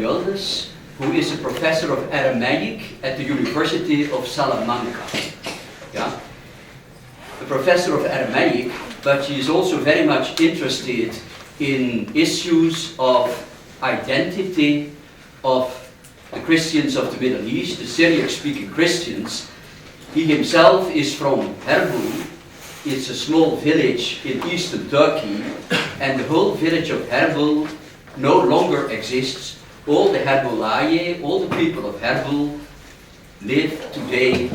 Españoles, who is a professor of Aramaic at the University of Salamanca. Yeah? A professor of Aramaic, but she is also very much interested in issues of identity of the Christians of the Middle East, the Syriac-speaking Christians. He himself is from Herbul. It's a small village in eastern Turkey, and the whole village of Herbul no longer exists. All the Herbulaye, all the people of Herbul, live today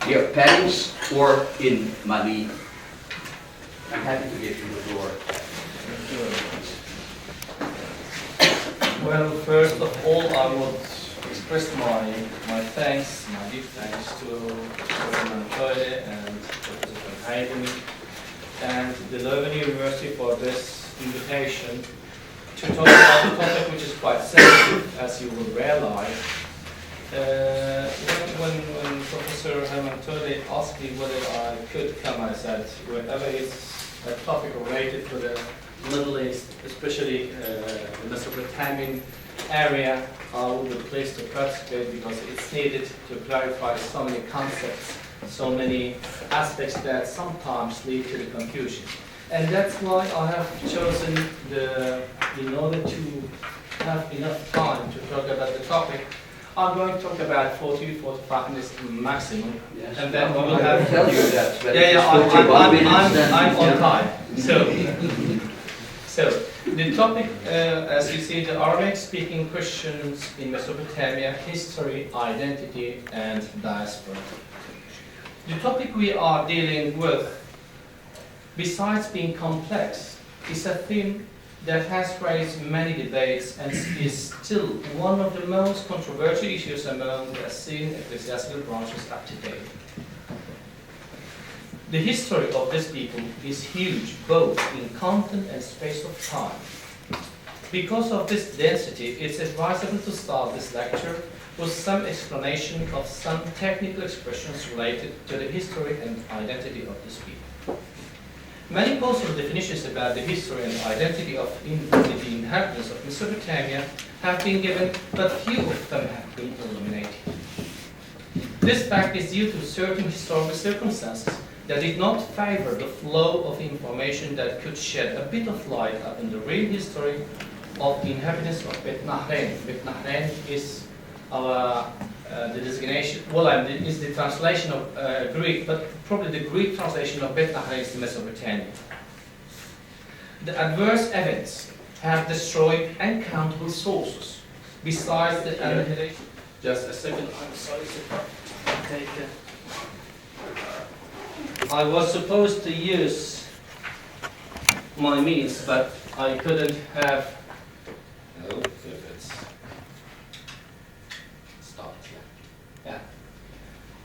near Paris or in Mali. I'm happy to give you the floor. Well, first of all, I would express my thanks, my deep thanks to President Toyle and Professor Hayden and the Leuven University for this invitation to talk about a topic which is quite sensitive, as you will realize. When Professor Herman Toyle asked me whether I could come, I said, wherever it's a topic related to the Middle East, especially the Mesopotamian area, I will be pleased to participate because it's needed to clarify so many concepts, so many aspects that sometimes lead to the confusion. And that's why I have chosen in order to have enough time to talk about the topic, I'm going to talk about 40-45 minutes maximum, yes. And then we will have. Tell you that. I'm on time. So the topic, as you see, the Aramaic-speaking Christians in Mesopotamia: history, identity, and diaspora. The topic we are dealing with, besides being complex, is a theme that has raised many debates and is still one of the most controversial issues among the Assyrian ecclesiastical branches up to date. The history of this people is huge, both in content and space of time. Because of this density, it's advisable to start this lecture with some explanation of some technical expressions related to the history and identity of this people. Many possible definitions about the history and identity of the inhabitants of Mesopotamia have been given, but few of them have been illuminated. This fact is due to certain historical circumstances that did not favor the flow of information that could shed a bit of light upon the real history of the inhabitants of Bet Nahrain. Bet Nahrain is the designation, is the translation of Greek, but probably the Greek translation of Bet Nahrain is Mesopotamia. The adverse events have destroyed uncountable sources, besides the annihilation. Just a second, I'm sorry to take it. I was supposed to use my means, but I couldn't have. No, if it's stopped here. Yeah.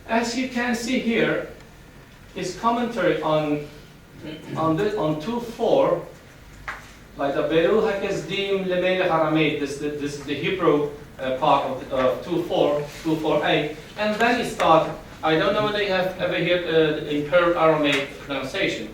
As you can see here, is commentary on 2:4, like the Beirul Hakazdim Lemelech Aramaic. This the Hebrew part of 2:4, and then it started. I don't know whether you have ever heard impaired Aramaic pronunciation.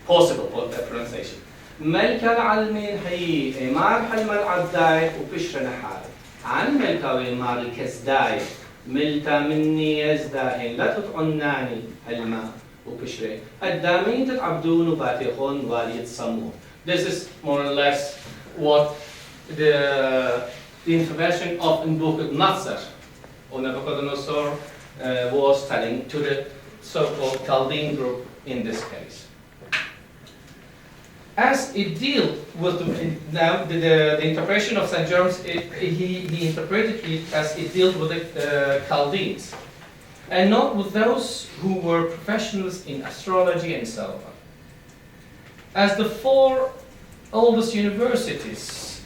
Possible pronunciation. ملك العلمين حي إمار حلم العداي وبشر نحار عن ملك وإمار الكسداي ملتا مني يزداهن لا تطعناني الماء وبشري الدامين تتعبدون وباتيخون والي تصمون. This is more or less what the information of in book of Natsar or Nebuchadnezzar was telling to the so-called Chaldean group in this case. As it deals with the interpretation of St. Jerome, he interpreted it as it deals with the Chaldeans, and not with those who were professionals in astrology and so on. As the four oldest universities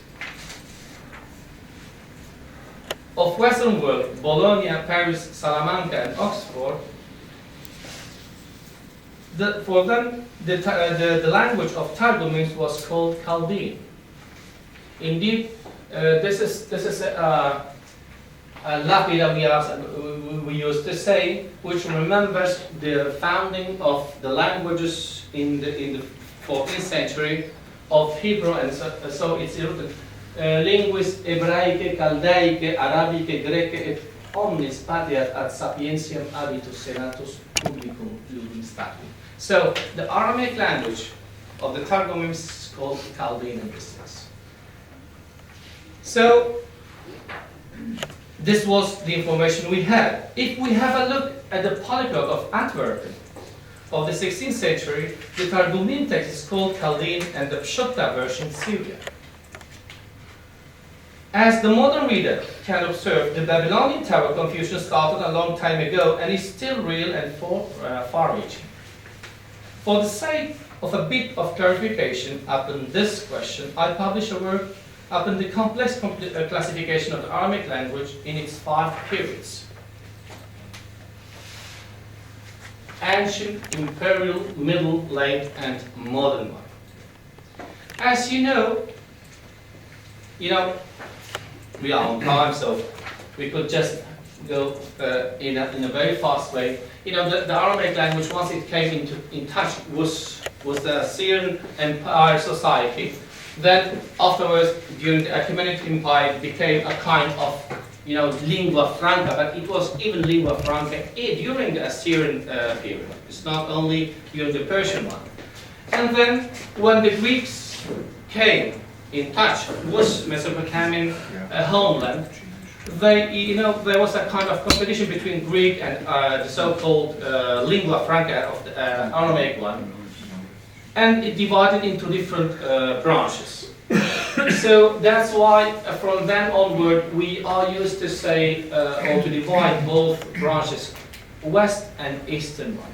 of Western world, Bologna, Paris, Salamanca, and Oxford, for them, the language of Targumim was called Chaldean. Indeed, this is a lapida we used to say, which remembers the founding of the languages in the 14th century of Hebrew, and so it's written linguis Hebraicae, Chaldaicae, Arabicae, Graecae, et omnis patiat ad sapientiam habitus senatus publicum ludum statuum. So the Aramaic language of the Targumim is called Chaldean in this sense. So this was the information we had. If we have a look at the polyglot of Antwerp of the 16th century, the Targumim text is called Chaldean and the Pshotta version Syriac. As the modern reader can observe, the Babylonian Tower confusion started a long time ago and is still real and far-reaching. For the sake of a bit of clarification upon this question, I publish a work upon the complex classification of the Aramaic language in its 5 periods. Ancient, imperial, middle, late, and modern one. As you know, we are on time, so we could just go in a very fast way. The Aramaic language, once it came in touch with the Syrian Empire society, then afterwards, during the Achaemenid Empire, it became a kind of lingua franca, but it was even lingua franca during the Assyrian period. It's not only during the Persian one. And then when the Greeks came in touch with Mesopotamian homeland, there was a kind of competition between Greek and the so-called lingua franca of the Aramaic one, and it divided into different branches. So that's why from then onward we are used to say or to divide both branches, west and eastern one.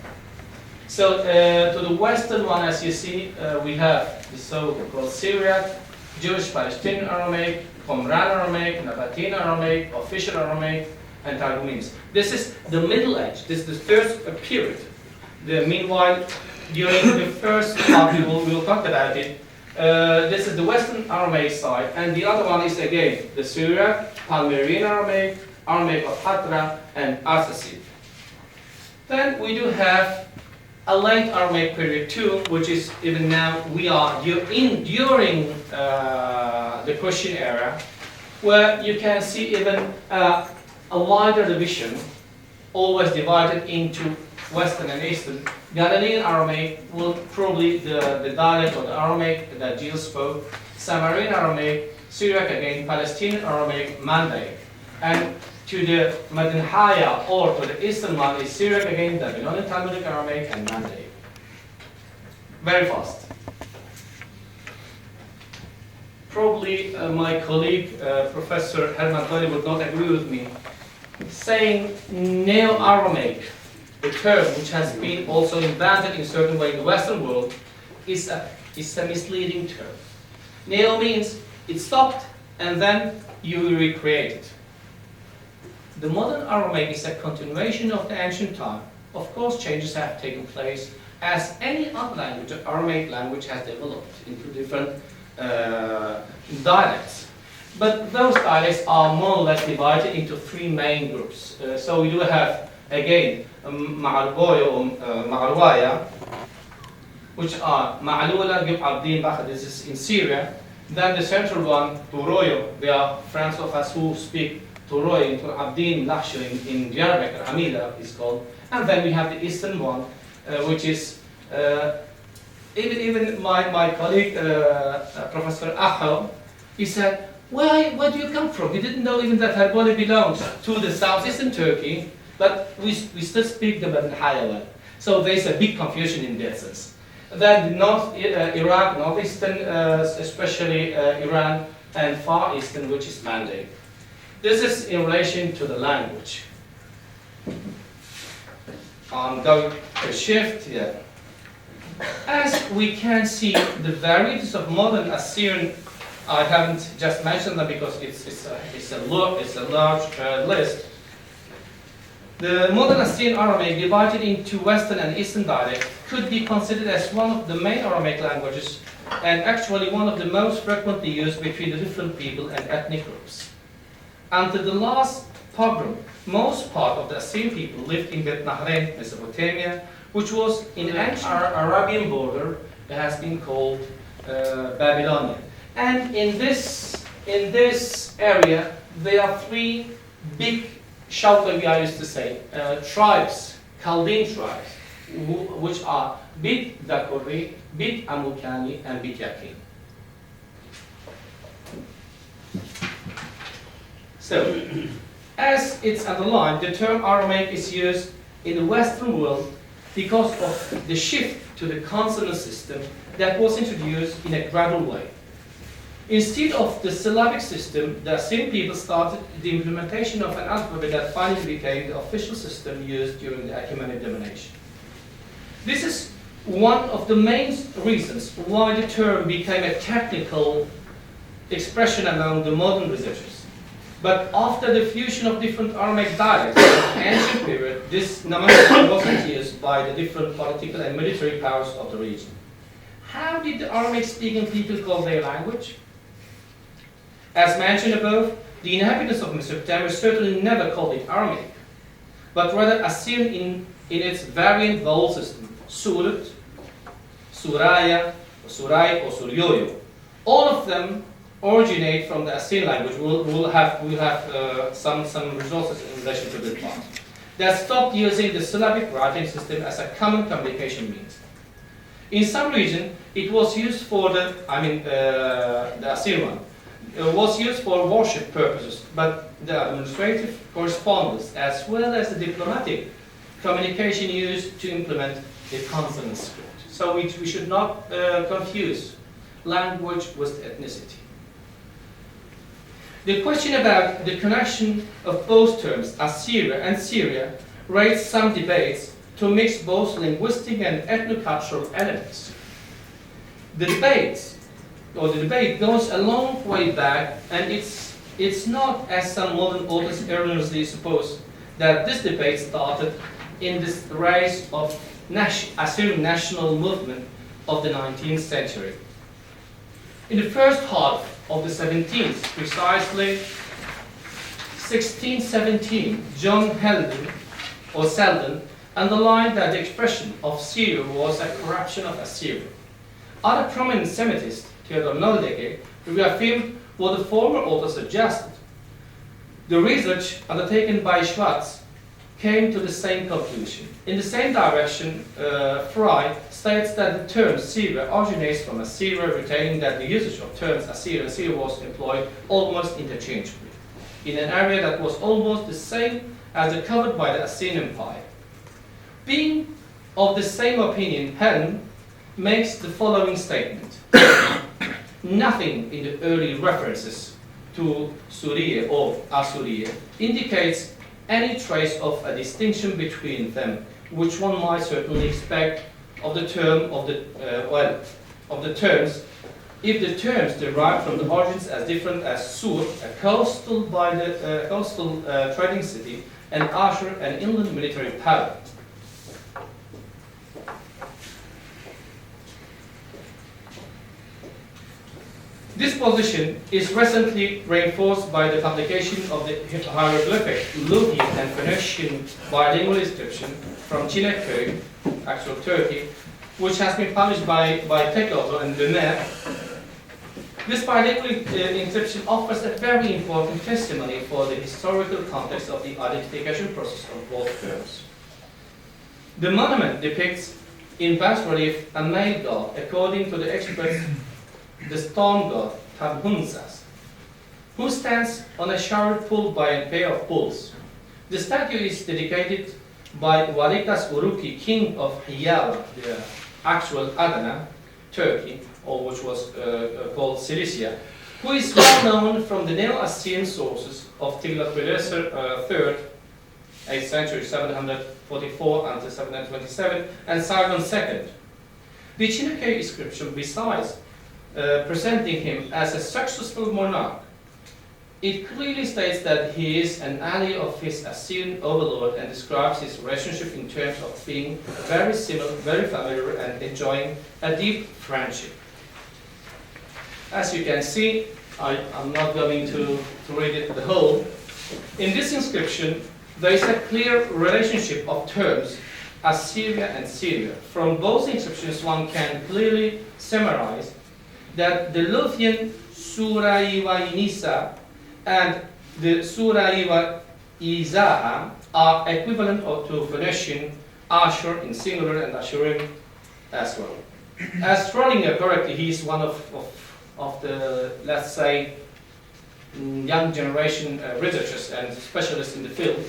So to the western one, as you see, we have the so-called Syriac, Jewish Palestinian Aramaic, Qumran Aramaic, Nabatean Aramaic, Official Aramaic, and Targumims. This is the Middle Age. This is the first period. Meanwhile, during the first part, we will talk about it. This is the Western Aramaic side, and the other one is again the Syriac, Palmyrean Aramaic, Aramaic of Hatra, and Arsacid. Then we do have a late Aramaic period too, which is even now we are during the Christian era, where you can see even a wider division, always divided into Western and Eastern. Galilean Aramaic will probably the dialect of the Aramaic that Jesus spoke, Samaritan Aramaic, Syriac again, Palestinian Aramaic, Mandaic. And to the Madanhaya or to the Eastern one is Syriac again, Babylonian Talmudic Aramaic, and Mandaic. Very fast. Probably my colleague, Professor Herman Tony, would not agree with me, saying Neo-Aramaic, the term which has been also invented in a certain way in the Western world, is a misleading term. Neo means it stopped and then you recreate it. The modern Aramaic is a continuation of the ancient time. Of course, changes have taken place as any other language, the Aramaic language has developed into different dialects. But those dialects are more or less divided into 3 main groups. So we do have, again, Ma'arboyo or Ma'arwaya, which are Ma'alula, Gib Abdin, Bakh, this is in Syria. Then the central one, Turoyo, there are friends of us who speak Turoy, Abdin, Lakhsho in Diyarbakir, Hamida is called. And then we have the eastern one, which is, even my colleague, Professor Acho, he said, where do you come from? He didn't know even that Herboli belongs to the southeastern Turkey, but we still speak the Madanhaya one. So there's a big confusion in that sense. Then North Iraq, northeastern, especially Iran, and Far Eastern, which is Mandaic. This is in relation to the language. I'm going to shift here. As we can see, the varieties of modern Assyrian, I haven't just mentioned them because it's a large list. The modern Assyrian Aramaic, divided into Western and Eastern dialects, could be considered as one of the main Aramaic languages and actually one of the most frequently used between the different people and ethnic groups. Until the last pogrom, most part of the Assyrian people lived in Bet Nahrain, Mesopotamia, which was in the ancient Arabian border that has been called Babylonia. And in this in this area, there are three big Shalkavi, used to say, tribes, Chaldean tribes, which are Bit Dakori, Bit Amukani, and Bit Yakin. So, as it's underlined, the term Aramaic is used in the Western world because of the shift to the consonant system that was introduced in a gradual way. Instead of the syllabic system, the Assyrian people started the implementation of an alphabet that finally became the official system used during the Achaemenid domination. This is one of the main reasons why the term became a technical expression among the modern researchers. But after the fusion of different Aramaic dialects in the ancient period, this nomenclature wasn't used by the different political and military powers of the region. How did the Aramaic-speaking people call their language? As mentioned above, the inhabitants of Mesopotamia certainly never called it Aramaic, but rather Assyrian in its variant vowel system, Surat, Suraya, or Surai, or Suryoyo. All of them originate from the Assyrian language. We'll have some resources in relation to this part. They stopped using the syllabic writing system as a common communication means. In some region, it was used for the Assyrian one. It was used for worship purposes, but the administrative correspondence as well as the diplomatic communication used to implement the consonant script. So we should not confuse language with ethnicity. The question about the connection of both terms, Assyria and Syria, raised some debates to mix both linguistic and ethnocultural elements. The debate goes a long way back, and it's not, as some modern authors erroneously suppose, that this debate started in this rise of Assyrian national movement of the 19th century. In the first half of the 17th, precisely 1617, John Selden underlined that the expression of Syria was a corruption of Assyria. Other prominent Semitists, Theodor Noldeke, reaffirmed what the former author suggested. The research undertaken by Schwartz came to the same conclusion. In the same direction, Fry states that the term Syria originates from Assyria, retaining that the usage of terms Assyria and Syria was employed almost interchangeably, in an area that was almost the same as the covered by the Assyrian Empire. Being of the same opinion, Helm makes the following statement. Nothing in the early references to Suriye or Asuriye indicates any trace of a distinction between them, which one might certainly expect of the term of the terms, if the terms derive from the origins as different as Sur, a coastal trading city, and Ashur, an inland military power. This position is recently reinforced by the publication of the hieroglyphic Leuven and Phoenician bilingual inscription from Çanakkale, actual Turkey, which has been published by Tekoğlu and Dömer. This bilingual inscription offers a very important testimony for the historical context of the identification process of both terms. The monument depicts in bas-relief a male god, according to the experts, the storm god Tabhunzas, who stands on a chariot pulled by a pair of bulls. The statue is dedicated by Valikas Uruki, king of Hiyala, the actual Adana, Turkey, or which was called Cilicia, who is well known from the Neo-Assyrian sources of Tiglath-Pileser III, 8th century, 744 until 727, and Sargon II. The Çanakkale inscription, besides presenting him as a successful monarch, it clearly states that he is an ally of his Assyrian overlord and describes his relationship in terms of being very similar, very familiar, and enjoying a deep friendship. As you can see, I'm not going to read it the whole. In this inscription, there is a clear relationship of terms Assyria and Syria. From both inscriptions, one can clearly summarize that the Leuven Suraiwa Inisa and the Suraiwa Izaha are equivalent to Phoenician Ashur in singular and Ashurim as well. As Schrödinger correctly, he is one of the, let's say, young generation researchers and specialists in the field.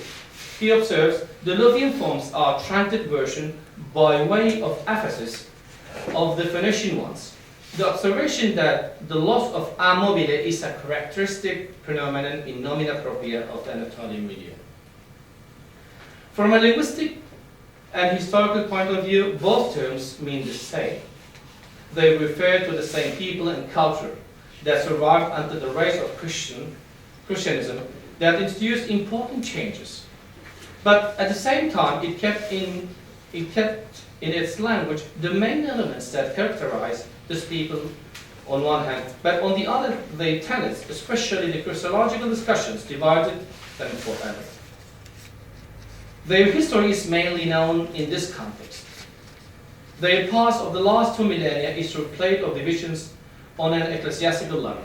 He observes the Leuven forms are truncated version by way of emphasis of the Phoenician ones. The observation that the loss of a mobile is a characteristic phenomenon in nomina propria of the Anatolian milieu. From a linguistic and historical point of view, both terms mean the same. They refer to the same people and culture that survived under the rise of Christianism that introduced important changes. But at the same time, it kept in its language the main elements that characterize these people on one hand, but on the other, their tenets, especially the Christological discussions, divided them forever. Their history is mainly known in this context. Their past of the last 2 millennia is replayed of divisions on an ecclesiastical level.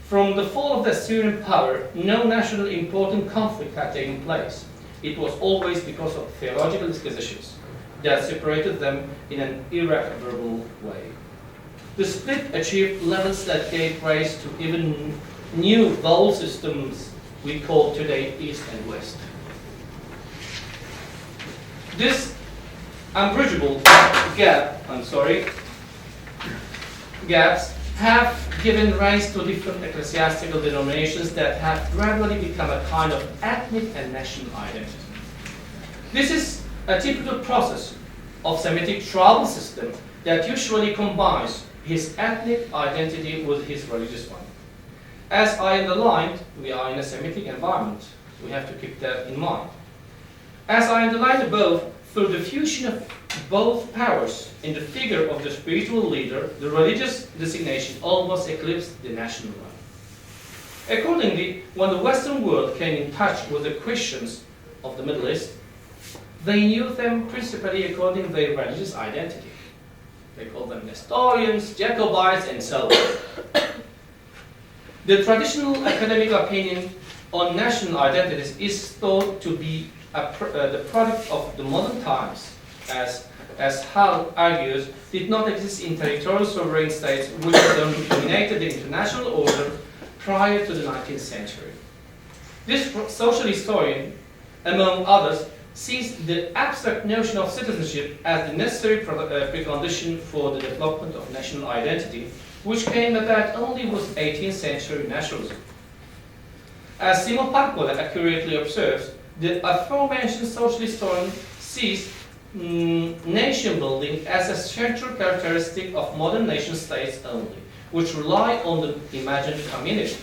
From the fall of the Assyrian power, no national important conflict had taken place. It was always because of theological disquisitions that separated them in an irreparable way. The split achieved levels that gave rise to even new vowel systems we call today East and West. This unbridgeable gaps have given rise to different ecclesiastical denominations that have gradually become a kind of ethnic and national identity. This is a typical process of Semitic tribal system that usually combines his ethnic identity with his religious one. As I underlined, we are in a Semitic environment. We have to keep that in mind. As I underlined above, through the fusion of both powers in the figure of the spiritual leader, the religious designation almost eclipsed the national one. Accordingly, when the Western world came in touch with the Christians of the Middle East, they knew them principally according to their religious identity. They called them Nestorians, Jacobites, and so on. The traditional academic opinion on national identities is thought to be the product of the modern times, as Hall argues, did not exist in territorial sovereign states which dominated the international order prior to the 19th century. This social historian, among others, sees the abstract notion of citizenship as the necessary precondition for the development of national identity, which came about only with 18th century nationalism. As Simon Parkola accurately observes, the aforementioned social historian sees nation building as a central characteristic of modern nation states only, which rely on the imagined community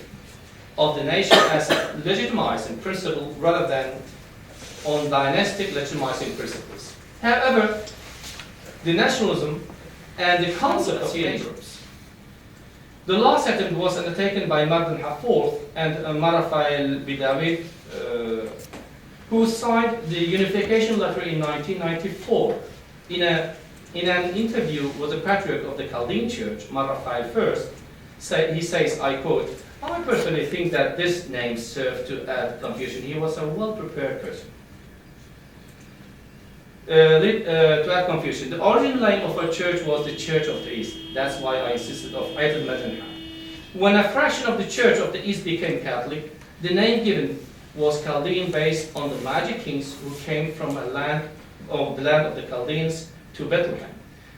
of the nation as a legitimizing principle rather than on dynastic legitimizing principles. However, the nationalism and the concept of groups. The last attempt was undertaken by Magdan IV and Marafael Bidawi, who signed the unification letter in 1994. In an interview with the patriarch of the Chaldean Church, Marafael I, he says, I quote, "I personally think that this name served to add confusion. He was a well-prepared person." To add confusion, the original name of our church was the Church of the East. That's why I insisted of Eitel Mettenham. When a fraction of the Church of the East became Catholic, the name given was Chaldean based on the Magi kings who came from the land of the Chaldeans to Bethlehem.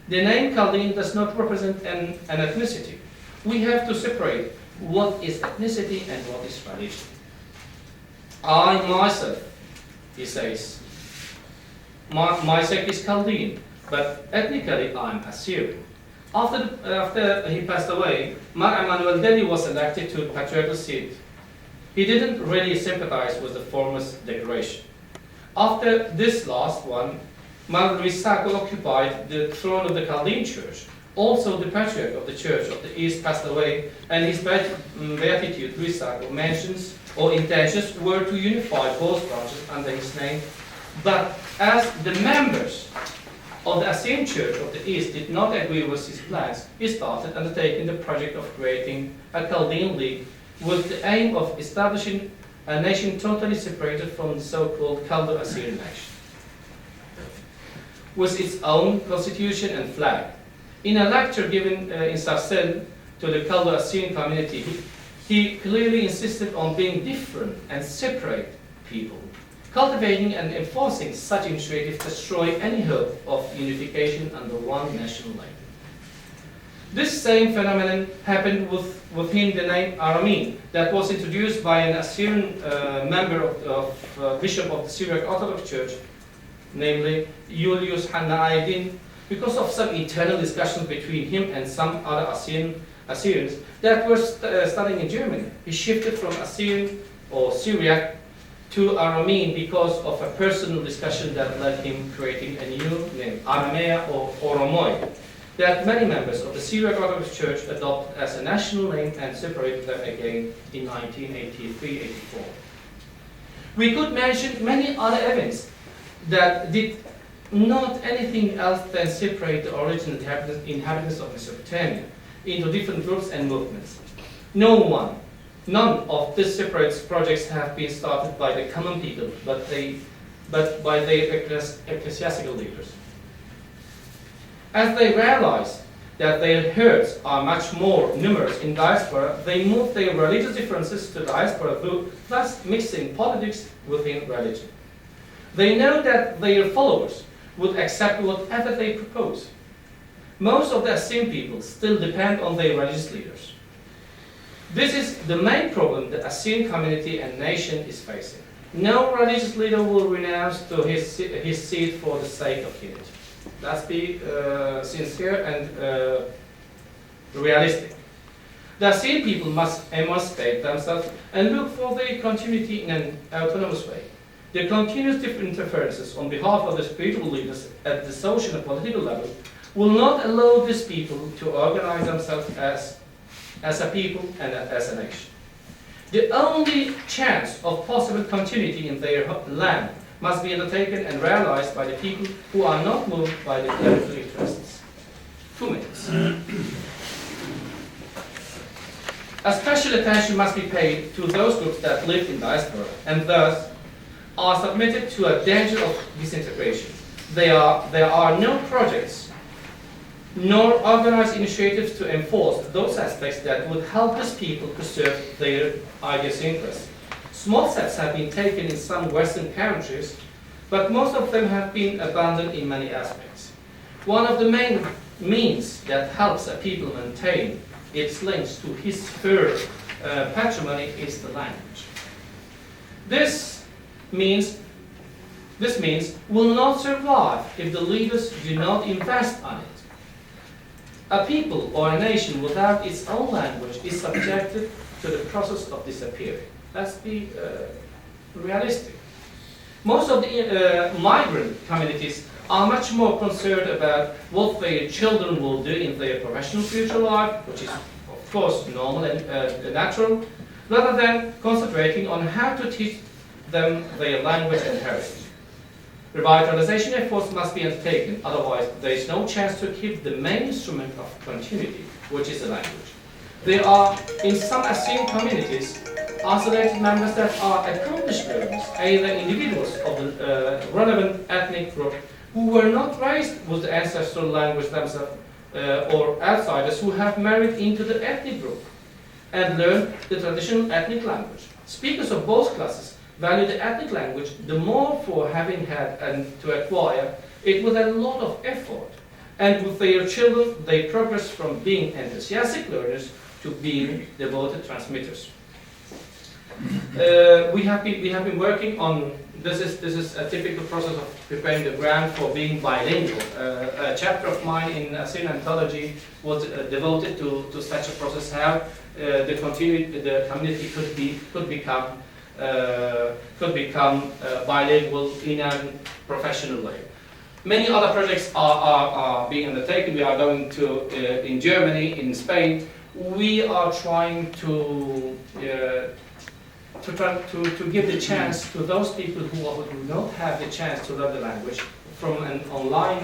The name Chaldean does not represent an ethnicity. We have to separate what is ethnicity and what is religion. I myself, he says, my sect is Chaldean, but ethnically I am Assyrian. After he passed away, Mar Emanuel Deli was elected to the patriarchal seat. He didn't really sympathize with the former's declaration. After this last one, Mar Luis Sacco occupied the throne of the Chaldean Church. Also, the patriarch of the Church of the East passed away, and his beatitude, Luis Sacco, mentions or intentions were to unify both branches under his name. But as the members of the Assyrian Church of the East did not agree with his plans, he started undertaking the project of creating a Chaldean League with the aim of establishing a nation totally separated from the so-called Chaldo-Assyrian nation, with its own constitution and flag. In a lecture given in Sarcelles to the Chaldo-Assyrian community, he clearly insisted on being different and separate people. Cultivating and enforcing such initiatives destroy any hope of unification under one national name. This same phenomenon happened within the name Aramean that was introduced by an Assyrian member of Bishop of the Syriac Orthodox Church, namely Julius Hanna-Aydin, because of some internal discussions between him and some other Assyrians that were studying in Germany. He shifted from Assyrian or Syriac to Aramean because of a personal discussion that led him creating a new name, Aramea or Oromoi, that many members of the Syriac Orthodox Church adopted as a national name and separated them again in 1983-84. We could mention many other events that did not anything else than separate the original inhabitants of Mesopotamia into different groups and movements. None of these separate projects have been started by the common people, but by their ecclesiastical leaders. As they realized that their herds are much more numerous in diaspora, they moved their religious differences to diaspora, thus mixing politics within religion. They know that their followers would accept whatever they propose. Most of the Assyrian people still depend on their religious leaders. This is the main problem the Assyrian community and nation is facing. No religious leader will renounce to his seat for the sake of unity. Let's be sincere and realistic. The Assyrian people must emancipate themselves and look for their continuity in an autonomous way. The continuous interferences on behalf of the spiritual leaders at the social and political level will not allow these people to organize themselves as a people and as a nation. The only chance of possible continuity in their land must be undertaken and realized by the people who are not moved by the clerical interests. 2 minutes. A special attention must be paid to those groups that live in diaspora and thus are submitted to a danger of disintegration. There are no projects nor organized initiatives to enforce those aspects that would help these people preserve their idiosyncrasy. Small steps have been taken in some Western countries, but most of them have been abandoned in many aspects. One of the main means that helps a people maintain its links to his fur patrimony is the language. This means will not survive if the leaders do not invest on it. A people or a nation without its own language is subjected to the process of disappearing. Let's be realistic. Most of the migrant communities are much more concerned about what their children will do in their professional future life, which is of course normal and natural, rather than concentrating on how to teach them their language and heritage. Revitalization efforts must be undertaken, otherwise there is no chance to keep the main instrument of continuity, which is the language. There are, in some Assyrian communities, isolated members that are accomplished learners, either individuals of the relevant ethnic group who were not raised with the ancestral language themselves, or outsiders who have married into the ethnic group and learned the traditional ethnic language. Speakers of both classes value the ethnic language the more for having had and to acquire it with a lot of effort. And with their children, they progress from being enthusiastic learners to being devoted transmitters. We have been working on this is a typical process of preparing the ground for being bilingual. A chapter of mine in Assyrian anthology was devoted to such a process, how the community could become bilingual in a professional way. Many other projects are being undertaken. We are going to in Germany, in Spain. We are trying to give the chance to those people who do not have the chance to learn the language from an online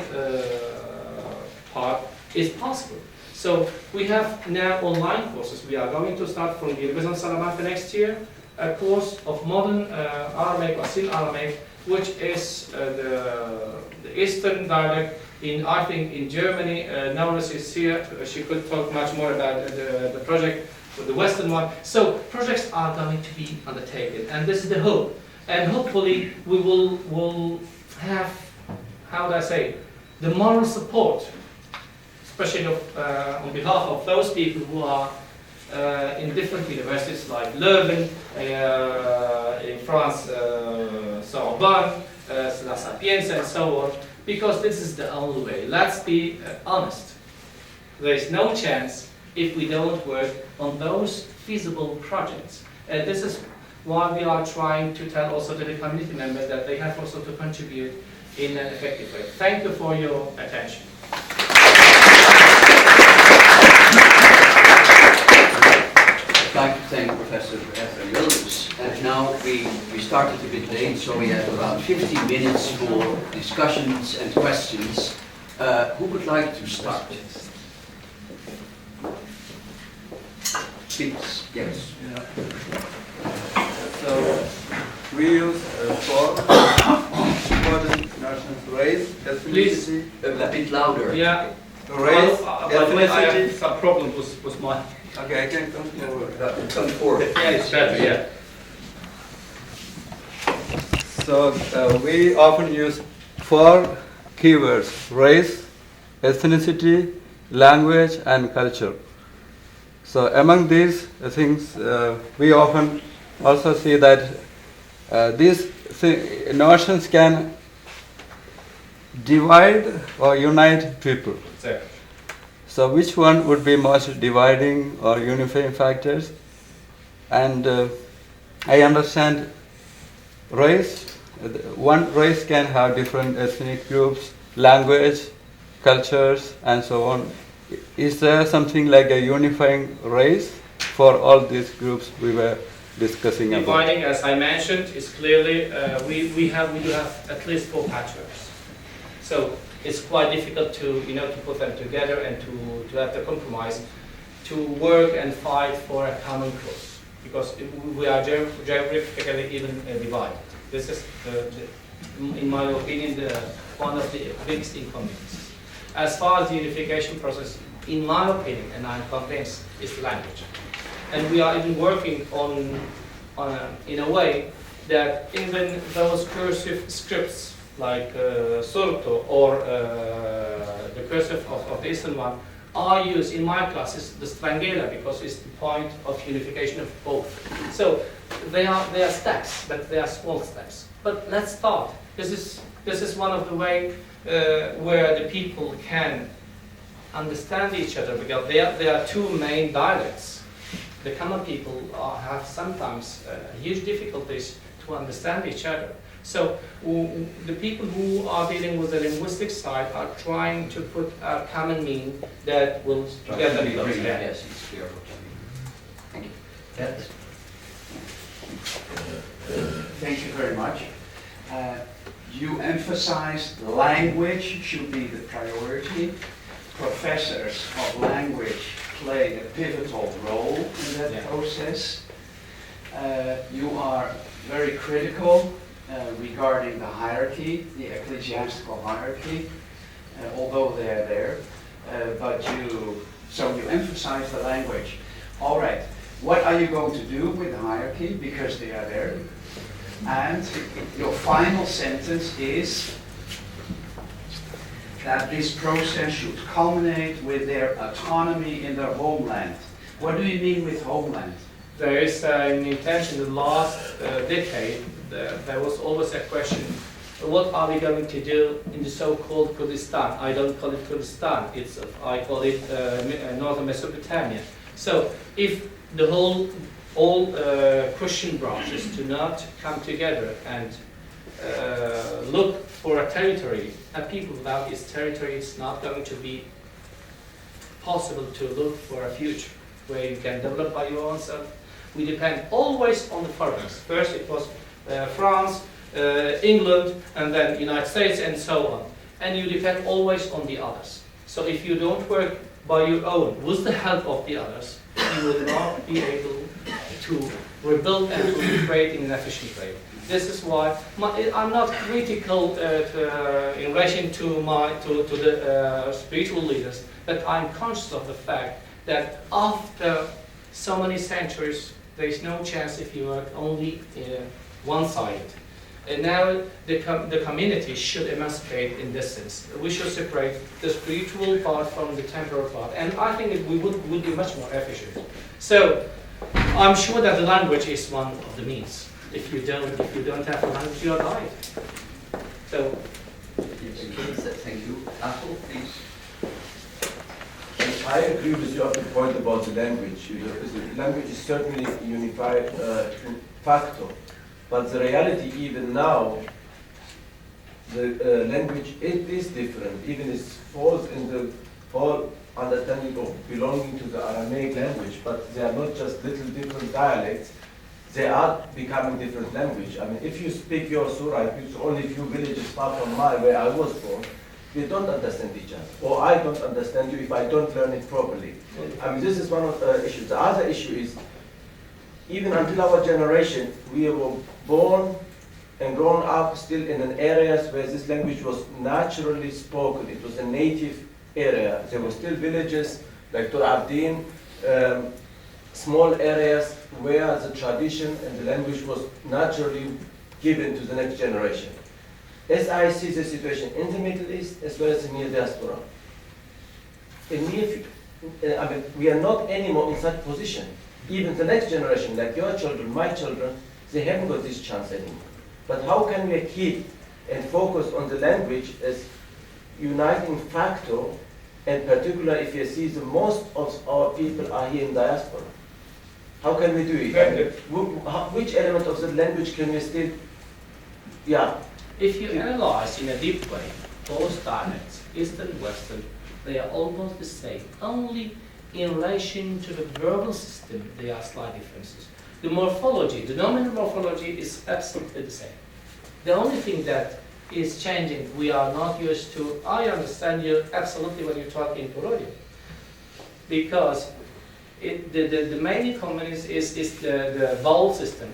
part is possible. So we have now online courses. We are going to start from the University of Salamanca next year, a course of modern Aramaic, Asil Aramaic, which is the Eastern dialect I think in Germany. Nauris is here, she could talk much more about the project, the Western one. So projects are going to be undertaken, and this is the hope. And hopefully we will have, how would I say, the moral support, especially on behalf of those people who are in different universities like Leuven, in France, Sorbonne, La Sapienza, and so on, because this is the only way. Let's be honest. There is no chance if we don't work on those feasible projects. This is why we are trying to tell also to the community members that they have also to contribute in an effective way. Thank you for your attention. I'd like to thank Professor Yildiz. And now we started a bit late, so we have about 15 minutes for discussions and questions. Who would like to start? Please, yes. Yeah. So we use for the national race, ethnicity, A bit louder. Yeah. race, By the way, I have ethnicity. some problem with my. Okay, I can come forward. Come forward. Yeah, it's better. Yeah. So we often use 4 keywords: race, ethnicity, language, and culture. So among these things, we often also see that these notions can divide or unite people. Exactly. So which one would be most dividing or unifying factors? And I understand race, one race can have different ethnic groups, language, cultures, and so on. Is there something like a unifying race for all these groups we were discussing about? Dividing, as I mentioned, is clearly we do have at least 4 patchworks. So it's quite difficult to to put them together and to have the compromise, to work and fight for a common cause, because we are geographically even divided. This is in my opinion one of the biggest inconveniences. As far as the unification process, in my opinion, and I'm convinced, is language. And we are even working on in a way that even those cursive scripts like Sorto or the cursive of the Eastern one are used in my classes, the Strangela, because it's the point of unification of both. So they are steps, but they are small steps. But let's start. This is one of the ways where the people can understand each other, because there are 2 main dialects. The common people have sometimes huge difficulties to understand each other. So the people who are dealing with the linguistic side are trying to put a common meaning that will together be those. Yes, it's clear what you mean. Thank you. Yes. Thank you very much. You emphasized language should be the priority. Professors of language play a pivotal role in that process. You are very critical regarding the hierarchy, the ecclesiastical hierarchy, although they are there. So you emphasize the language. All right, what are you going to do with the hierarchy, because they are there? And your final sentence is that this process should culminate with their autonomy in their homeland. What do you mean with homeland? There is an intention. The last decade, there was always a question: what are we going to do in the so-called Kurdistan? I don't call it Kurdistan. I call it northern Mesopotamia. So if the all Christian branches do not come together and look for a territory, and people without this territory, it's not going to be possible to look for a future where you can develop by your own self. We depend always on the foreigners. First it was France, England, and then United States, and so on. And you depend always on the others. So if you don't work by your own, with the help of the others, you will not be able to rebuild and to create in an efficient way. This is why I'm not critical in relation to the spiritual leaders, but I'm conscious of the fact that after so many centuries, there is no chance if you work only one-sided. And now the community should emancipate in this sense. We should separate the spiritual part from the temporal part, and I think that we would be much more efficient. So I'm sure that the language is one of the means. If you don't have a language, you are dying. So. Thank you. Apple, please. I agree with you on the point about the language. The language is certainly a unified factor, but the reality even now, the language it is different. Even it falls in the whole understanding of belonging to the Aramaic language, but they are not just little different dialects. They are becoming different language. I mean, if you speak your surah, it's only a few villages far from where I was born. We don't understand each other, or I don't understand you if I don't learn it properly. I mean, this is one of the issues. The other issue is, even until our generation, we were born and grown up still in an areas where this language was naturally spoken. It was a native area. There were still villages like Tur Abdin, small areas where the tradition and the language was naturally given to the next generation. As I see the situation in the Middle East as well as in near diaspora, we are not anymore in such position. Even the next generation, like your children, my children, they haven't got this chance anymore. But how can we keep and focus on the language as uniting factor, and particularly if you see the most of our people are here in diaspora? How can we do it? Which element of the language can we still, If you analyze in a deep way both dialects, Eastern and Western, they are almost the same. Only in relation to the verbal system, there are slight differences. The morphology, the nominal morphology is absolutely the same. The only thing that is changing, we are not used to, I understand you absolutely when you talk in Porodio. Because the main common is the vowel system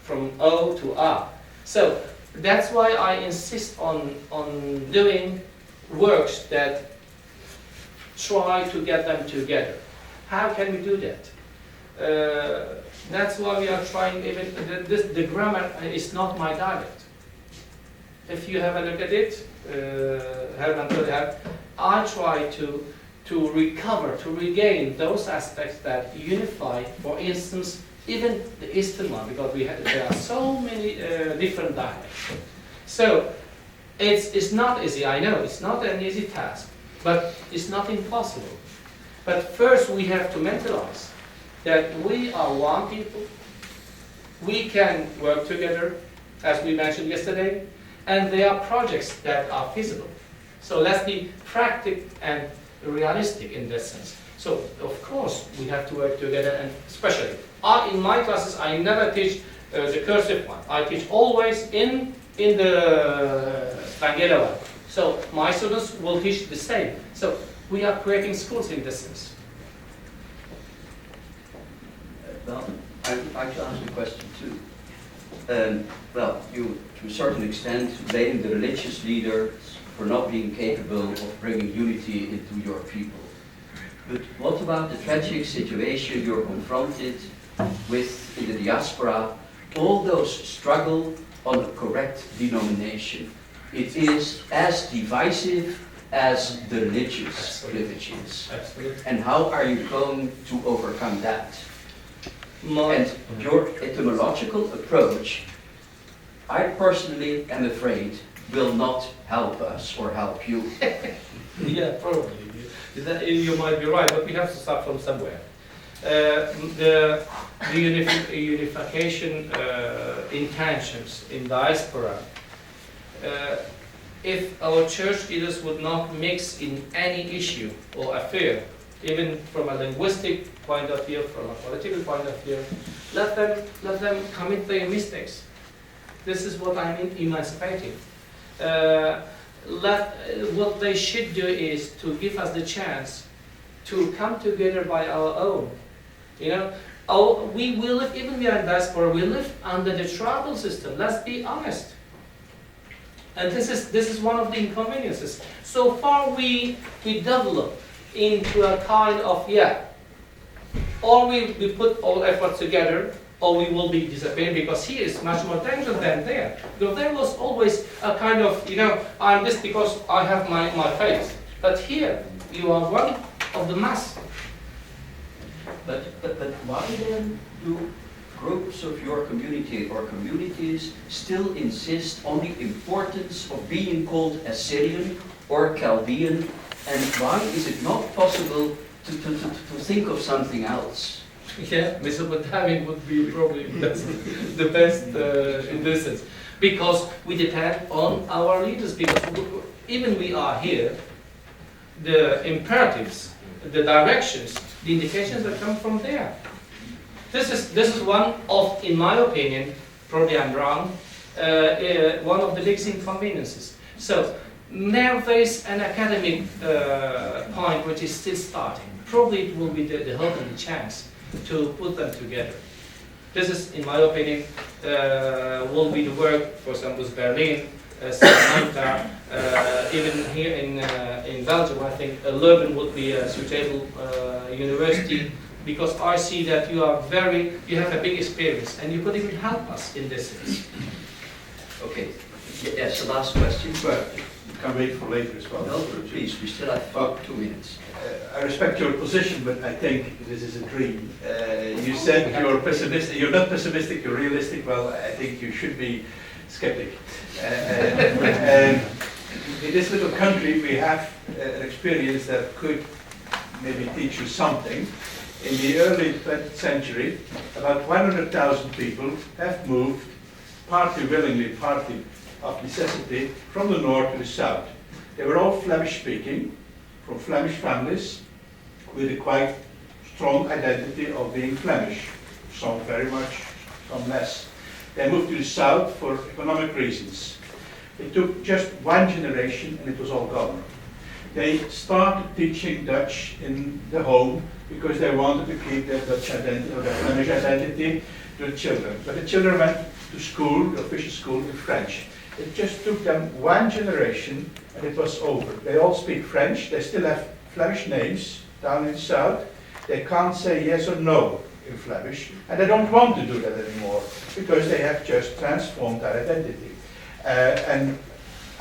from O to A. So that's why I insist on doing works that try to get them together. How can we do that? That's why we are trying, even the grammar is not my dialect. If you have a look at it, I try to recover, to regain those aspects that unify, for instance, even the Eastern one, because there are so many different dialects. So it's not easy, I know, it's not an easy task, but it's not impossible. But first we have to mentalize that we are one people, we can work together, as we mentioned yesterday, and there are projects that are feasible. So let's be practical and realistic in this sense. So of course we have to work together, and especially in my classes I never teach the cursive one. I teach always in the Bangla one. So my students will teach the same. So we are creating schools in this sense. Well, I would like to ask a question too. Well, you, to a certain extent, blaming the religious leaders for not being capable of bringing unity into your people. But what about the tragic situation you're confronted with in the diaspora? All those struggle on a correct denomination. It is as divisive as the religious privileges. Absolutely. And how are you going to overcome that? And your etymological approach, I personally am afraid, will not help us or help you. Yeah, probably. You might be right, but we have to start from somewhere. The unification intentions in diaspora, if our church leaders would not mix in any issue or affair, even from a linguistic point of view, from a political point of view, let them commit their mistakes. This is what I mean emancipative. What they should do is to give us the chance to come together by our own. You know, we live, even we are in diaspora, we live under the tribal system. Let's be honest. And this is one of the inconveniences. So far we develop into a kind of, or we put all efforts together, or we will be disappearing, because here is much more dangerous than there. Because there was always a kind of, you know, I'm this because I have my faith. But here, you are one of the mass. But why then do groups of your community or communities still insist on the importance of being called Assyrian or Chaldean? And why is it not possible to think of something else? Yeah, Mesopotamian would be probably the best in this sense. Because we depend on our leaders, because even we are here, the imperatives, the directions, the indications that come from there. This is one of, in my opinion, probably I'm wrong, one of the biggest inconveniences. So now there is an academic point which is still starting. Probably it will be the hope and the chance to put them together. This is, in my opinion, will be the work, for example, Berlin, Salamanca, even here in Belgium. I think Leuven would be a suitable university, because I see that you have a big experience and you could even help us in this sense. Okay. Yes, the last question. Well, you can wait for later as well. No, please, we still have 2 minutes. I respect your position, but I think this is a dream. You said you're pessimistic. You're not pessimistic, you're realistic. Well, I think you should be skeptic. In this little country, we have an experience that could maybe teach you something. In the early 20th century, about 100,000 people have moved, partly willingly, partly of necessity, from the north to the south. They were all Flemish-speaking, from Flemish families, with a quite strong identity of being Flemish. Some very much, some less. They moved to the south for economic reasons. It took just one generation and it was all gone. They started teaching Dutch in the home because they wanted to keep their Dutch identity or their Flemish identity to the children. But the children went to school, the official school, in French. It just took them one generation and it was over. They all speak French, they still have Flemish names down in the south. They can't say yes or no in Flemish, and they don't want to do that anymore because they have just transformed their identity. And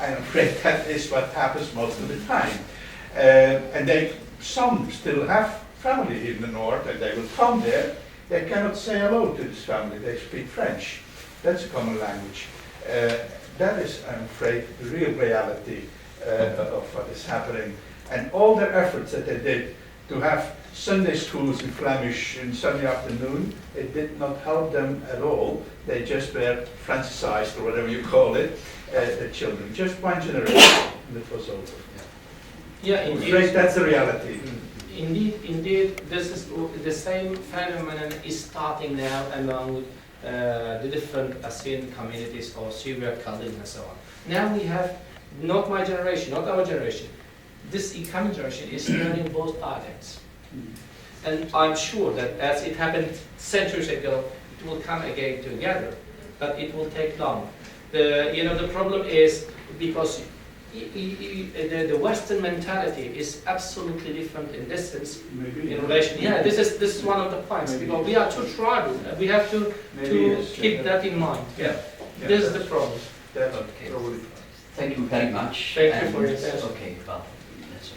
I'm afraid that is what happens most of the time. And some still have family in the north, and they will come there. They cannot say hello to this family. They speak French. That's a common language. That is, I'm afraid, the real reality of what is happening. And all their efforts that they did to have Sunday schools in Flemish in Sunday afternoon, it did not help them at all. They just were Francisized, or whatever you call it, the children. Just one generation, and it was over. Yeah, I'm indeed. afraid that's the reality. Indeed, this is the same phenomenon is starting now among the different Assyrian communities or Syria, Chaldean, and so on. Now we have, not my generation, not our generation, this incoming generation is learning both dialects. And I'm sure that as it happened centuries ago, it will come again together, but it will take long. The problem is because the Western mentality is absolutely different in this sense. Maybe. In relation, yeah, this is one of the points, because we are too tribal. We have to keep that in mind. Yeah, this is the problem. That's Okay. probably. Thank you very much. Thank you And- for your attention. Okay, well, that's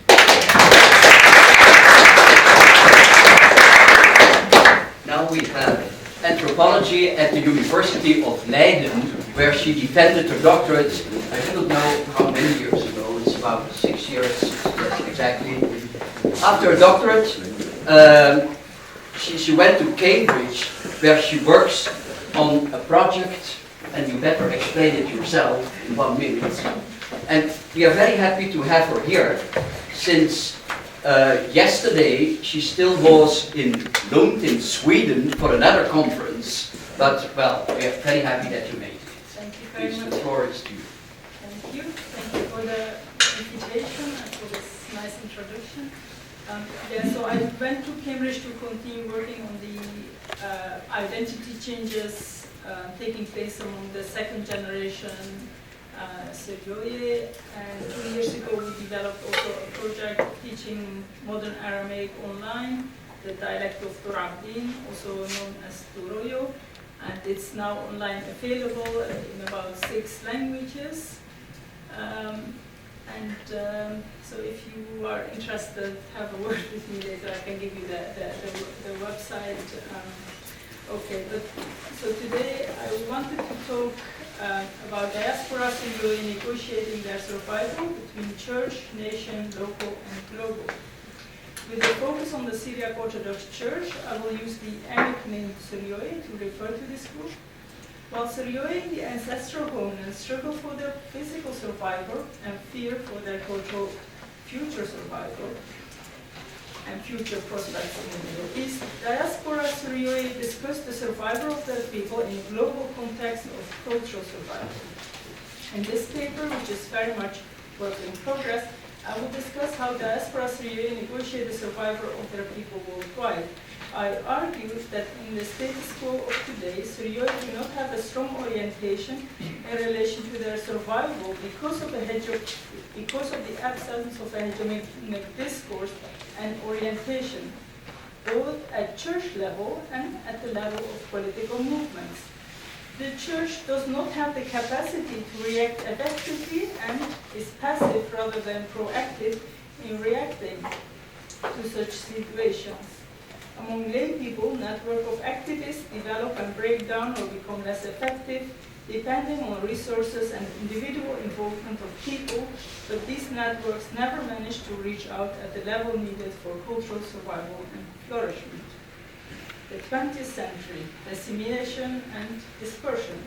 Now we have anthropology at the University of Leiden, where she defended her doctorate, I don't know how many years ago, it's about 6 years, yes, exactly. After her doctorate, she went to Cambridge, where she works on a project, and you better explain it yourself in 1 minute. And we are very happy to have her here, since yesterday she still was in Lund in Sweden for another conference, but well, we are very happy that you made it. Thank you. very Please, the much. floor is to you. Thank you. Thank you for the invitation and for this nice introduction. So I went to Cambridge to continue working on the identity changes taking place among the second generation Syrioi, and 2 years ago we developed also a project teaching modern Aramaic online, the dialect of Torabdin, also known as Turoyo, and it's now online available in about 6 languages. So if you are interested, have a word with me later. I can give you the website. Okay, but so today I wanted to talk about diaspora Syrioi negotiating their survival between church, nation, local, and global. With a focus on the Syriac Orthodox Church, I will use the Arabic name Syrioi to refer to this group. While Syrioi, the ancestral homeland, struggle for their physical survival and fear for their cultural future survival and future prospects in the Middle East, diaspora Syrioi discuss the survival of their people in a global context of cultural survival. In this paper, which is very much work in progress, I will discuss how diaspora Syrioi negotiate the survival of their people worldwide. I argue that in the status quo of today, Syrioi do not have a strong orientation in relation to their survival because of the absence of a hegemonic discourse and orientation, both at church level and at the level of political movements. The church does not have the capacity to react effectively and is passive rather than proactive in reacting to such situations. Among lay people, network of activists develop and break down or become less effective, depending on resources and individual involvement of people, but these networks never manage to reach out at the level needed for cultural survival and flourishment. The 20th century, assimilation and dispersion.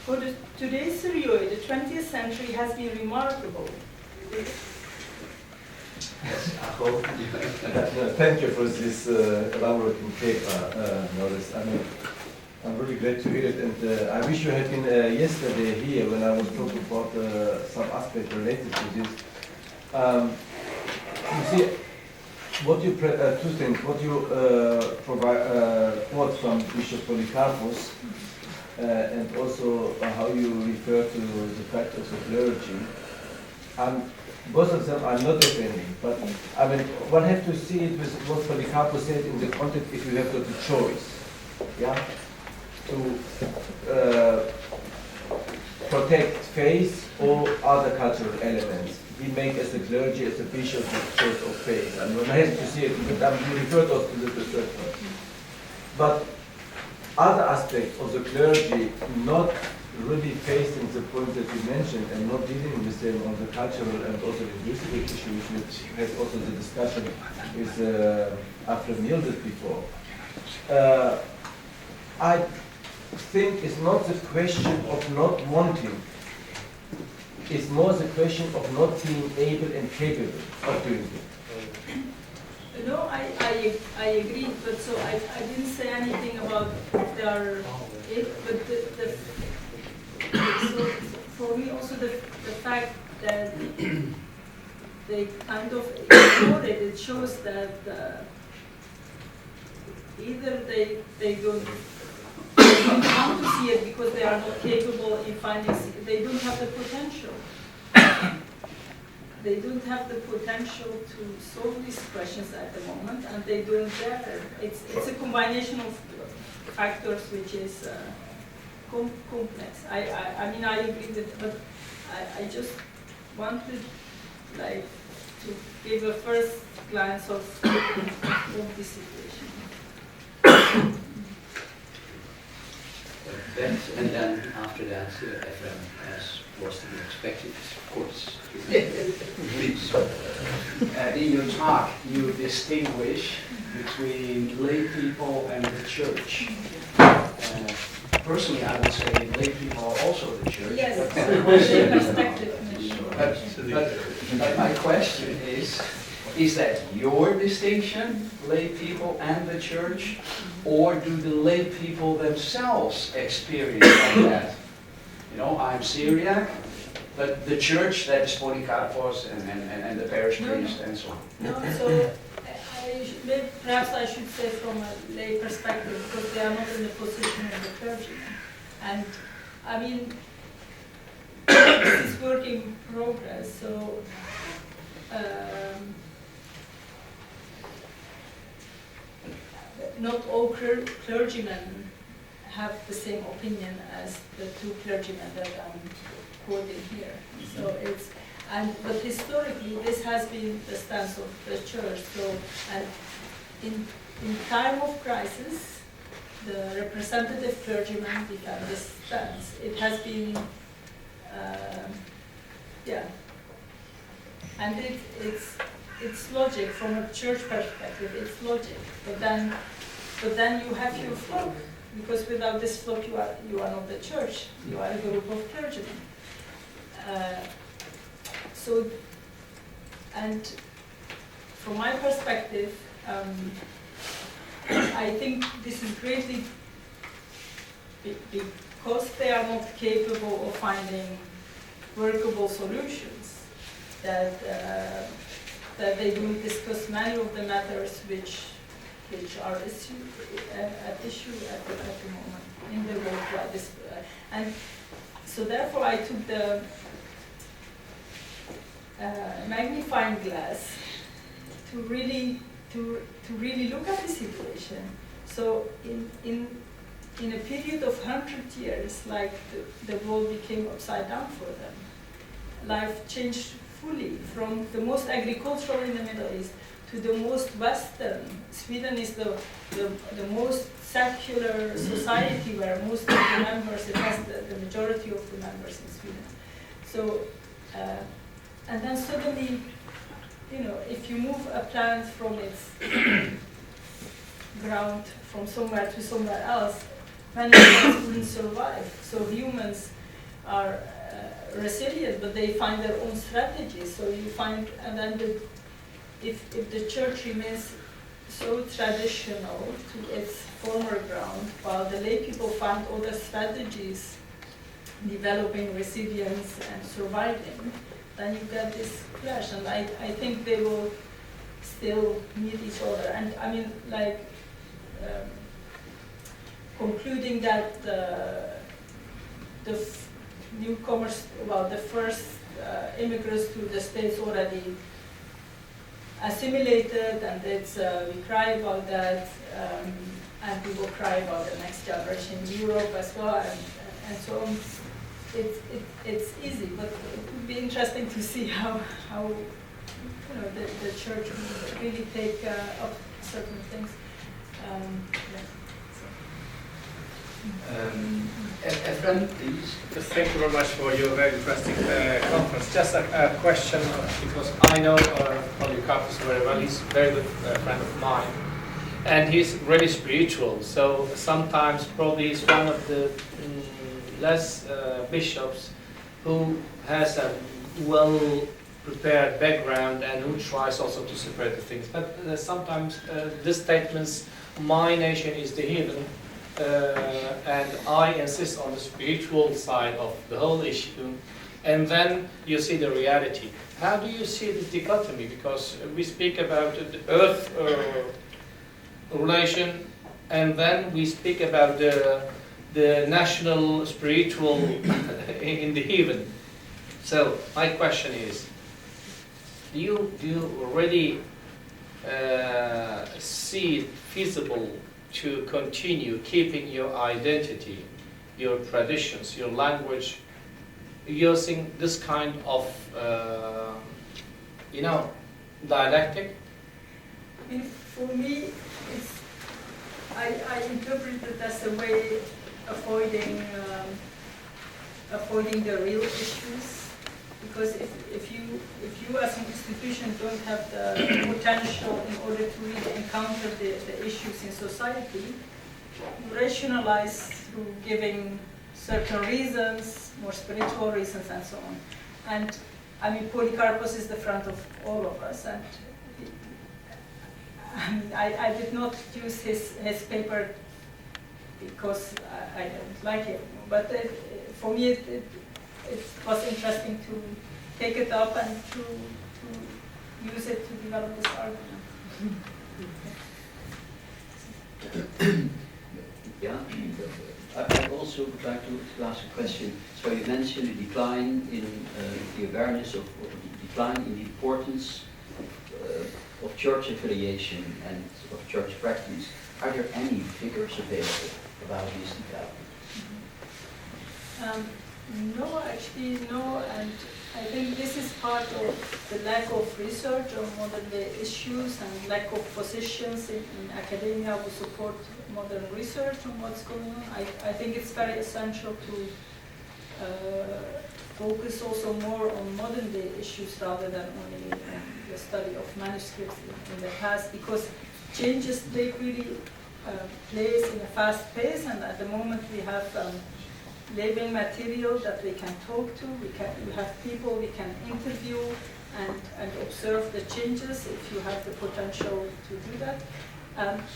For today's Syrioi, the 20th century has been remarkable. Thank you for this elaborate paper, Norris. I'm really glad to hear it, and I wish you had been yesterday here when I was talking about some aspect related to this. You see, what you two things. What you provide quote from Bishop Polycarpus, and also how you refer to the factors of clergy. Both of them are not defending, but one has to see it with what Polycarpus said in the context if you have got the choice, yeah, to protect faith or other cultural elements. He made as a clergy, as a bishop, the choice of faith. And one has to see it, but you referred also to the third one. But other aspects of the clergy not really facing the point that you mentioned and not dealing with them on the cultural and also linguistic issues, which has also the discussion with Afram Yildiz before. I think it's not the question of not wanting, it's more the question of not being able and capable of doing it. No, I agree, but so I didn't say anything about their but so for me also the fact that they kind of ignore it shows that either they don't want to see it because they are not capable in finding, they don't have the potential. They don't have the potential to solve these questions at the moment, and they don't dare. It's a combination of factors which is complex. I agree with, but I just wanted to give a first glance of the situation. And then after that, Ephraim, as was to be expected, of course. Please. In your talk, you distinguish between lay people and the church. Personally, I would say lay people are also the church. Yes, But my question is, Is that your distinction, lay people and the church, or do the lay people themselves experience like that? You know, I'm Syriac, but the church, that's Polycarpos and the parish priest and so on. No, so perhaps I should say from a lay perspective, because they are not in the position of the clergyman. And I mean, this is work in progress, so not all clergymen have the same opinion as the two clergymen that I'm quoting here. So it's, but historically this has been the stance of the church. So, and in time of crisis, the representative clergyman became this stance. It has been, yeah, and it's logic from a church perspective. It's logic, but then you have your flock, because without this flock you are not the church. You are a group of clergymen. So, and from my perspective, I think this is greatly because they are not capable of finding workable solutions, that they don't discuss many of the matters which are at issue at the moment in the world like this. And so therefore I took the magnifying glass to really look at the situation. So in a period of 100 years, like the world became upside down for them. Life changed fully from the most agricultural in the Middle East to the most Western. Sweden is the most secular society where most of the members, it has the majority of the members in Sweden. So, and then suddenly, you know, if you move a plant from its ground from somewhere to somewhere else, many plants wouldn't survive. So humans are resilient, but they find their own strategies. So you find, and then if the church remains so traditional to its former ground, while the lay people find other strategies, developing resilience and surviving, then you get this clash. And I think they will still meet each other. And I mean, like, concluding that the newcomers, well, the first immigrants to the States already assimilated, and it's, we cry about that, and we will cry about the next generation in Europe as well, and so on. It's easy, but it would be interesting to see how you know, the church will really take up certain things. Efren, please. Just thank you very much for your very interesting conference. Just a question, because I know Polycarpos very well. He's a very good friend of mine, and he's really spiritual. So sometimes probably he's one of the less bishops who has a well-prepared background and who tries also to separate the things. But sometimes these statements, my nation is the heathen, and I insist on the spiritual side of the whole issue, and then you see the reality. How do you see this dichotomy? Because we speak about the earth relation, and then we speak about the national spiritual in the heaven. So my question is, do you already see it feasible to continue keeping your identity, your traditions, your language, using this kind of, you know, dialectic? I mean, for me, it's, I interpret it as a way avoiding the real issues. Because if you as an institution don't have the potential in order to really encounter the issues in society, you rationalize through giving certain reasons, more spiritual reasons and so on. And I mean, Polycarpos is the friend of all of us, and I did not use his paper because I don't like it, but for me it was interesting to take it up and to use it to develop this argument. Yeah, I also would like to ask a question. So you mentioned a decline in the awareness of the decline in the importance of church affiliation and of church practice. Are there any figures available about these developments? No, actually no, and I think this is part of the lack of research on modern day issues and lack of positions in academia who support modern research on what's going on. I think it's very essential to focus also more on modern day issues rather than only on the study of manuscripts in the past, because changes take really place in a fast pace, and at the moment we have living material that we can talk to, we have people we can interview and observe the changes if you have the potential to do that.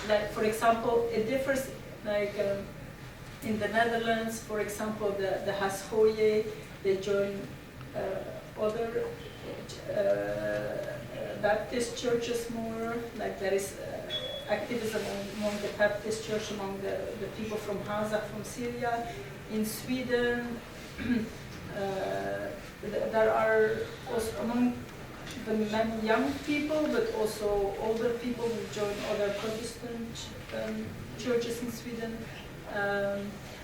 Like for example, it differs, like in the Netherlands, for example, the Haasgooier, they join other Baptist churches more, like there is activism among the Baptist church, among the people from Gaza, from Syria. In Sweden, there are also among the many young people, but also older people who join other Protestant churches in Sweden.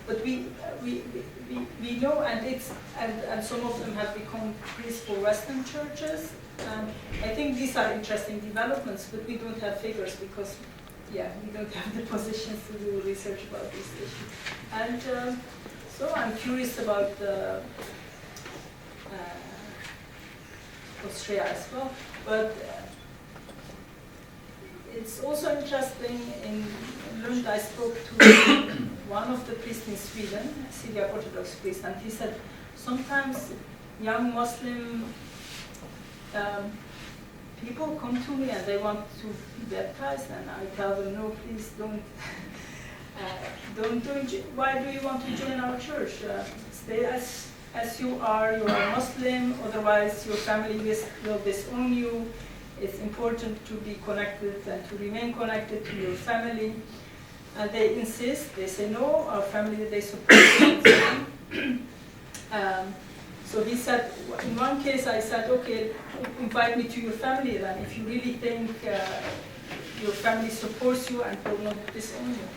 But we know, and some of them have become peaceful Western churches. I think these are interesting developments, but we don't have figures because, yeah, we don't have the positions to do research about this issue. And so I'm curious about Austria as well, but it's also interesting. In Lund, I spoke to one of the priests in Sweden, a Syriac Orthodox priest, and he said sometimes young Muslim people come to me and they want to be baptized, and I tell them, no, please don't. Why do you want to join our church? Stay as you are Muslim, otherwise your family will disown you. It's important to be connected and to remain connected to your family. And they insist, they say, no, our family, they support you. So he said, in one case I said, okay, invite me to your family then, if you really think your family supports you and will not disown you.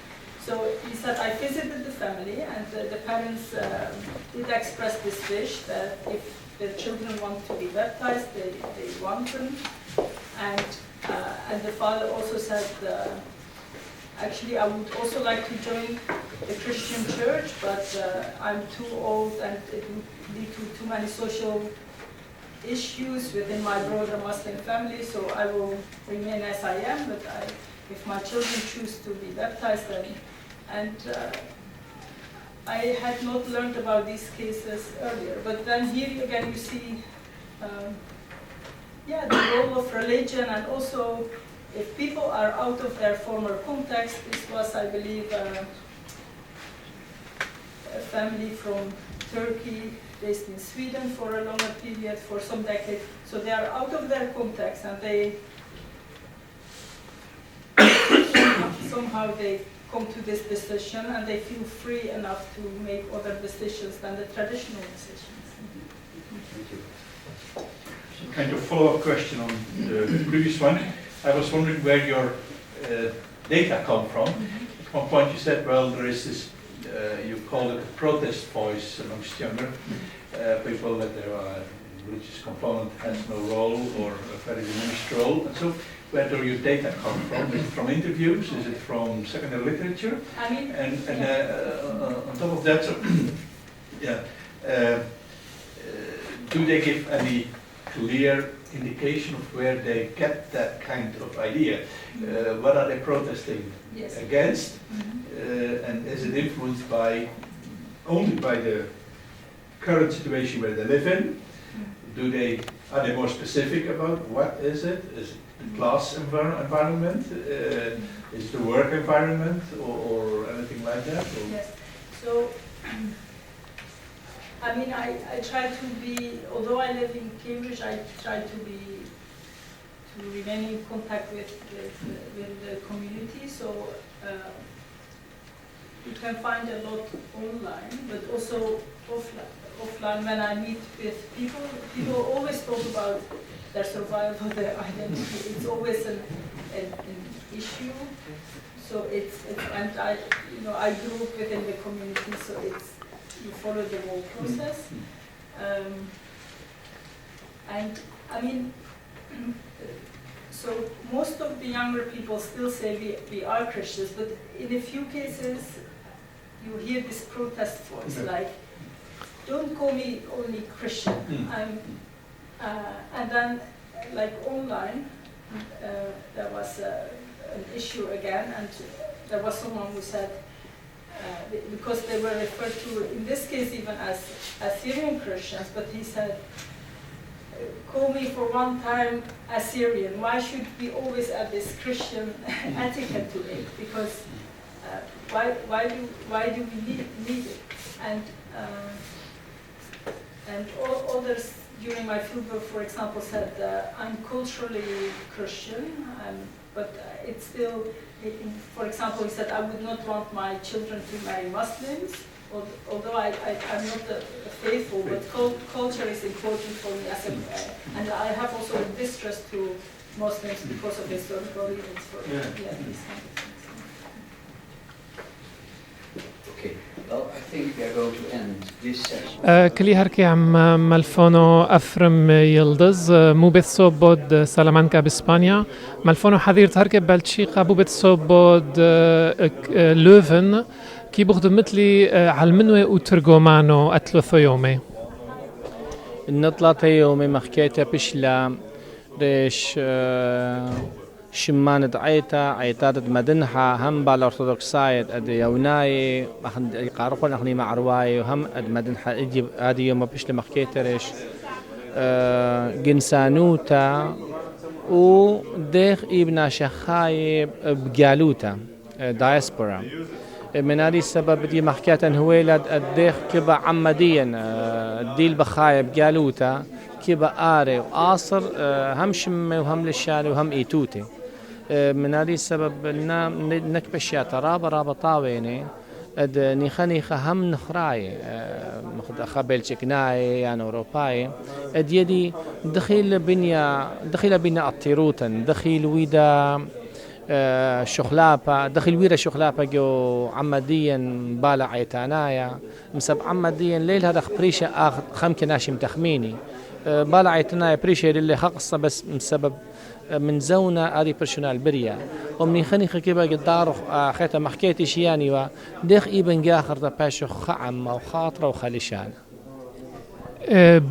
So he said, I visited the family, and the parents did express this wish that if their children want to be baptized, they want them. And the father also said, actually, I would also like to join the Christian church, but I'm too old and it would lead to too many social issues within my broader Muslim family, so I will remain as I am, but if my children choose to be baptized, then. And I had not learned about these cases earlier, but then here again you see the role of religion, and also if people are out of their former context. This was, I believe, a family from Turkey based in Sweden for a longer period, for some decades. So they are out of their context, and they somehow they come to this decision, and they feel free enough to make other decisions than the traditional decisions. Thank you. Kind of follow-up question on the previous one. I was wondering where your data come from. At one point you said, well, there is this, you call it a protest voice amongst younger people, that there are religious component has no role or a very diminished role. And so where do your data come from? Is it from interviews? Is it from secondary literature? I mean, on top of that, so, do they give any clear indication of where they get that kind of idea? What are they protesting against? And is it influenced only by the current situation where they live in? Are they more specific about what is it? Is it class environment? Is the work environment or anything like that? Or? Yes. So, I mean, I try to be, although I live in Cambridge, I try to remain in contact with the community. So you can find a lot online, but also offline when I meet with people. People always talk about their survival, their identity. It's always an issue. So it's and I grew up within the community, so you follow the whole process. And I mean, so most of the younger people still say we are Christians, but in a few cases you hear this protest voice like, don't call me only Christian. And then like online, there was an issue again, and there was someone who said, because they were referred to, in this case even as Assyrian Christians, but he said, call me for one time Assyrian. Why should we always add this Christian etiquette to it? Because why do we need it? And others during my fieldwork, for example, said I'm culturally Christian, but it's still, for example, he said I would not want my children to marry Muslims, although I'm not faithful, but culture is important for me, and I have also a distrust to Muslims because of historical events. These kind of things. Okay, well, I think we are going to end this session. كلي هركي عم ملفونو أفرم يلدز مو بتصوب بود سلامانكا بإسبانيا ملفونو حذير هركي بلتشيقة بو بتصوب بود لوفن كي بخدم مثلي على المنوي وترجمانو أتلوثو يومي النطلة يومي مخكيتها بشلا ريش شمان عيتات مدنها هم بالأرثوذكسايد أدي يوناي قارقون أخني مع رواي وهم أد مدنها إجيب هذه يوم بشلا مخكيتها ريش جنسانوتا وديخ ابن شخاي بجالوتا دايسبورا من هذه السبب دي محكية هويلد الديخ كبا عمديا ديل بخايب جالوتا كبا آري وآصر هم شمي وهم للشاري وهم إيتوتي من هذه السبب نكبش رابا طاويني اد نيخا هم نخراي مخد خبل شكناي يعني أوروباي اد يدي دخيل بنيا الطيروتن دخيل ويدا شخلابة دخل ويرا شخلابة جو عمديا بالا عيتانايا مسب عمديا ليل هذا بريشة آخر خمك ناشم تخميني بالا عيتانايا بريشة اللي خقصة بس مسبب من زونا هذه برشونال بريا ومني خني خكيبا قدار خيتا محكيتي شياني وديخ إبن جاخر تباشو خعم وخاطرة وخليشان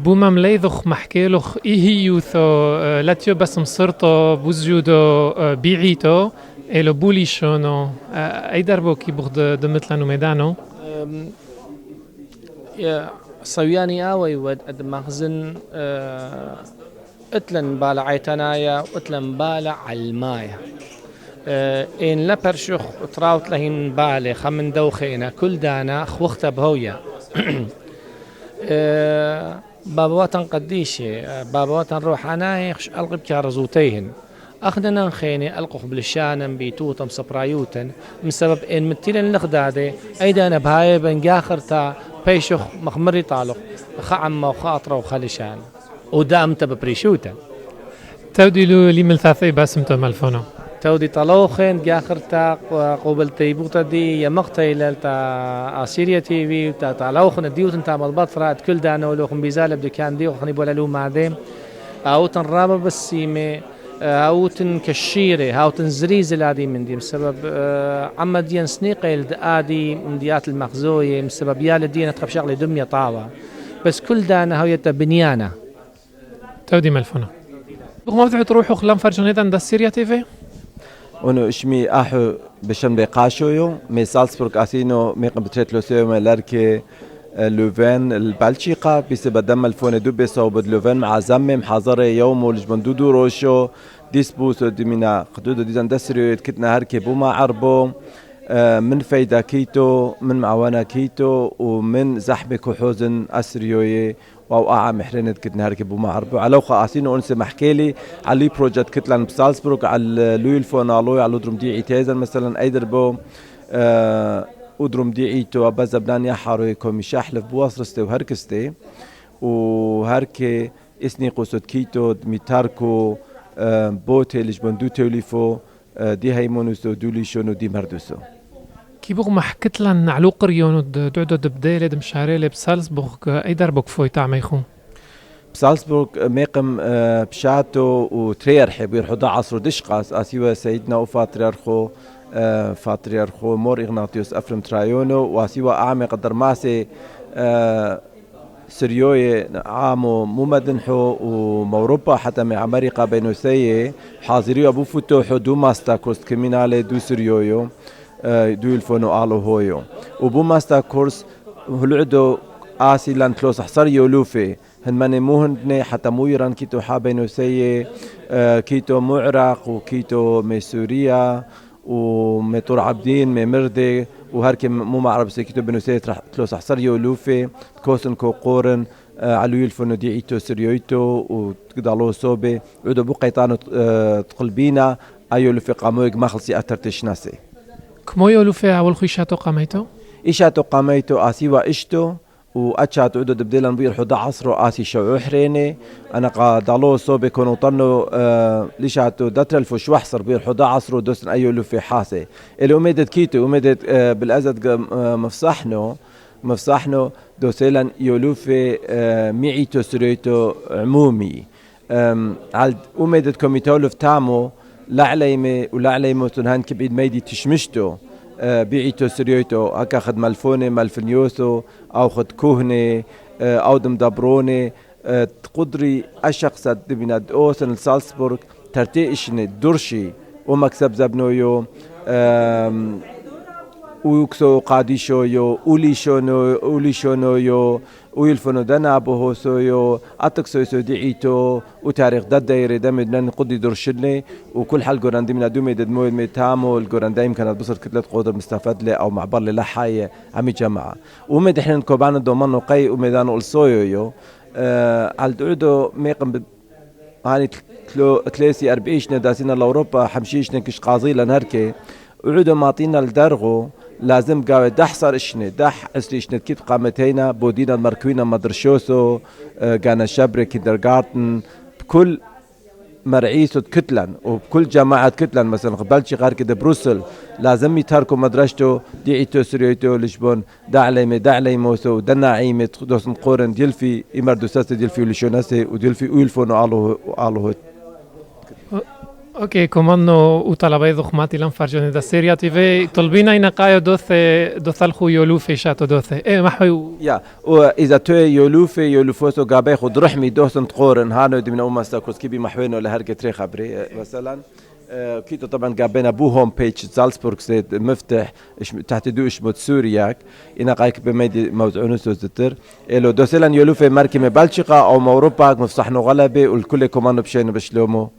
بوما مليذخ محكيلخ إيهيوثو لاتيو بس مصرتو بوزجودو بيعيتو إلو بوليشونو أي دربو كي بغد دمتلانو ميدانو صوياني آوي ود مخزن اتلن بالا عيتنايا واتلن بالا علمايا إن لبرشخ تراوت لهن بالي خمن دوخينا كل دانا خوختا بهويا بابا وطن قديشي بابا وطن روحاناي خش ألقب كارزوتيهن أخدنا نخيني ألقخ بالشانم بيتوتم سبرايوتن من سبب إن متلن لخدادي أيضا أنا بهاي بنجاخرتا بيشخ مخمري طالق خعم وخاطرة وخلشان ودامت ببريشوتا تودي له لي ملثاثي باسمتو ملفونو تودي طلوخن جاخرتا قبل تيبوتا دي يا مقتي لتا اسيريا تي في تا طلوخن ديوتن تا مضبطرات كل دانا ولوخن بيزال بدو كان ديو خني بولا لو معدم اوتن رابا بالسيمه اوتن كشيره اوتن زريز الادي من دي بسبب عمديان سنيقيل ادي من ديات المخزويه بسبب يا الدين تخف شغله دميه طاوه بس كل دانا هويتا بنيانا تودي ملفونو بغم بدعو تروحوا خلام فرجانيدا دا سيريا تي في Ono ishmi ahu bisham de qashoyo me Salzburg asino me qbtret lo seyma larke لوفين البلشيقة بسبب دم الفون دوبي صوب لوفين مع زمم حضر يوم والجبندودو روشو ديسبوس دمنا حدود ديزان دسريو كتنا هركي بوما عربو من فايدة كيتو من معاونة كيتو ومن زحمة كحوزن أسريوية وأوقع محرنة كتنا هركي بوما عربو على وخاصينو أنسى محكيلي على بروجكت كتلان بسالزبروك على لويلفون على درم دي عتازن مثلا أيدر بو ودرم دي عيتو أبازا بنانيا حاروي كومي شاحلف بواصرستي وهركستي وهركي اسني قصد كيتو ميتاركو بوتي لجبن دو توليفو دي هيمونوسو دولي شونو دي مردوسو كي بوغ ما حكت لنا على قريون دعدو دبدالة دمشاريلة بسالزبورغ أي دربك فوي تعميخو بسالزبورغ ميقم بشاتو وتريرحي بيرحو عصر دشقاس أسيوا سيدنا وفاتريرخو فاتريرخو مور إغناطيوس أفرم ترايونو واسيوا أعمق درماسي سريوي عامو ممدنحو وموروبا حتى مع أمريكا بينوسية حاضريو أبو فتوحو دو ماستا كورس كمينالي دو سريويو دو الفونو آلو هويو وبو ماستا كورس هلعدو آسي لان تلوس حصر يولوفي هنماني مو هندني حتى مو يران كيتو حابينوسية كيتو معرق وكيتو مي سوريا ومطور عبدين مردي وهركي مو معرب سكيتو بنوسيت راح تلوس حصر يولوفي كوسن كو قورن علوي الفنو دي ايتو سريويتو وتقدالو صوبي عودو بو قيطانو تقلبينا ايولو في قامويق ما خلصي اترتش ناسي كمو يولو في اول خيشاتو قاميتو ايشاتو قاميتو اسيوا اشتو واتشات عدد بديلن بيرحو دا عصرو اسي شوعو حريني انا قادالو صوبي كونو طنو ليشاتو داترلفو شوحصر بيرحو دا عصرو دوسن ايولو في حاسي اللي اميدت كيتو اميدت بالازد مفصحنو دوسيلان يولوفي ميعيتو سريتو عمومي على اميدت كوميتولف تامو لعليمي ولعليمو تنهان كبعيد ميدي تشمشتو بيعيتو سريويتو هكا خد ملفوني ملفنيوسو او خد كوهني او دم دبروني تقدري اشقصد دبنا اوسن السالسبورغ ترتيشني درشي ومكسب زبنويو ويكسو قاديشويو أوليشونويو ويلفونو دنا بوهوسويو أتكسويسو دعيتو وتاريخ داد دايري دامدنا قدي درشلني وكل حال قران ديمنا دومي داد مويد ميتامو القران دايم كانت بصر كتلة قدر مستفاد لي أو معبر لي لحاية عمي جماعة ومد احنا نكوبانا دومانو قي وميدانو الصويو على دعودو ميقم هاني تلاسي 40 داسينا لأوروبا حمشيشنا كش قاضي لنهركي وعودو ماطينا الدرغو لازم قاوي دح صار اشني دح اسليشنا كيف قامتينا بودينا المركوينا مدرشوسو قانا شبري كيندرغارتن بكل مرعيسو كتلن وبكل جماعة كتلن مثلا قبلشي غير كده بروسل لازم يتركوا مدرشتو ديعيتو سريويتو لشبون دعلي موسو دناعيمة دوسن قورن ديلفي امردوساسي ديلفي ولشوناسي وديلفي ويلفونو آلوه اوكي كومانو وطلبي ضخماتي لم فرجوني دا سيريا تي في طلبينا ينقايو دوث الخو يولوفي شاتو دوث محو يا واذا تو يولوفوسو غابي خد رحمي دوسن تقورن هانو دي من اوما ستاكوسكي بي محوينو لهركه تري خبري مثلا كيتو طبعا قابينا بو هوم بيج زالزبورغ سيد مفتح تحت دوش مود سورياك انا قايك بميدي موزعونوسو زتر الو دوسلان يولوفي ماركي مبالشقه او موروبا مفصحنو غلبه والكل كومانو بشينو بشلومو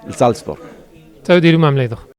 الزالزبورغ تودي له معامله